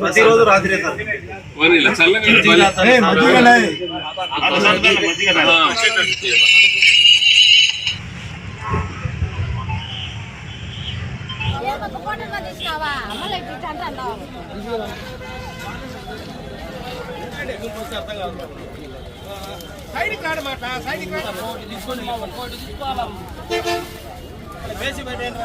ప్రతిరోజు రాత్రి side card మాట సైడ్ కార్డ్ తీసుకొని తీసుకోవాలి బేసి పెట్టండి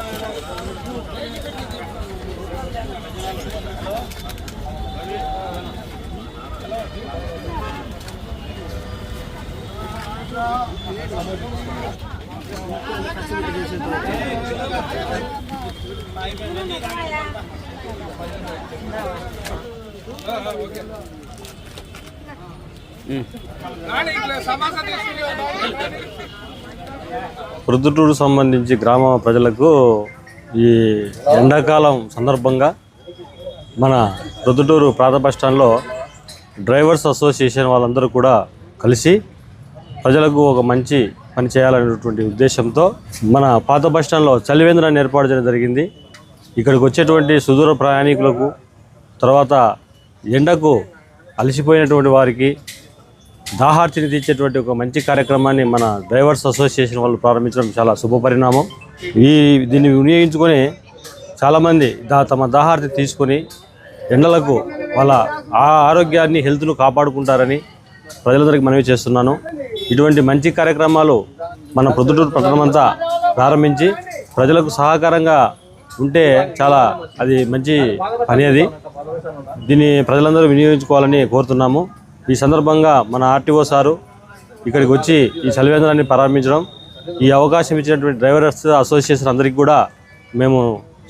ప్రొద్దుటూరు సంబంధించి గ్రామ ప్రజలకు ఈ ఎండాకాలం సందర్భంగా మన ప్రొద్దుటూరు ప్రాంత బస్టాండ్లో డ్రైవర్స్ అసోసియేషన్ వాళ్ళందరూ కూడా కలిసి ప్రజలకు ఒక మంచి పని చేయాలనేటువంటి ఉద్దేశంతో మన పాత బస్టాండ్లో చలివేంద్రాన్ని ఏర్పాటు చేయడం జరిగింది. ఇక్కడికి వచ్చేటువంటి సుదూర ప్రయాణికులకు, తర్వాత ఎండకు అలసిపోయినటువంటి వారికి దాహార్తిని తీర్చేటువంటి ఒక మంచి కార్యక్రమాన్ని మన డ్రైవర్స్ అసోసియేషన్ వాళ్ళు ప్రారంభించడం చాలా శుభపరిణామం. దీన్ని వినియోగించుకొని చాలామంది తమ దాహార్తి తీసుకొని ఎండలకు వాళ్ళ ఆరోగ్యాన్ని, హెల్త్ను కాపాడుకుంటారని ప్రజలందరికీ మనవి చేస్తున్నాను. ఇటువంటి మంచి కార్యక్రమాలు మన ప్రొద్దుటూరు పట్టణమంతా ప్రారంభించి ప్రజలకు సహకారంగా ఉంటే చాలా అది మంచి పని. దీన్ని ప్రజలందరూ వినియోగించుకోవాలని కోరుతున్నాము. ఈ సందర్భంగా మన ఆర్టీఓ సారు ఇక్కడికి వచ్చి ఈ చలివేంద్రాన్ని ప్రారంభించడం, ఈ అవకాశం ఇచ్చినటువంటి డ్రైవర్స్ అసోసియేషన్ అందరికీ కూడా మేము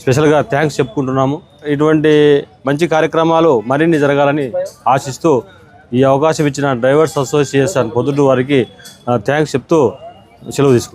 స్పెషల్గా థ్యాంక్స్ చెప్పుకుంటున్నాము. ఇటువంటి మంచి కార్యక్రమాలు మరిన్ని జరగాలని ఆశిస్తూ ఈ అవకాశం ఇచ్చిన డ్రైవర్స్ అసోసియేషన్ పొద్దుటూరు వారికి థ్యాంక్స్ చెప్తూ సెలవు తీసుకుంటాం.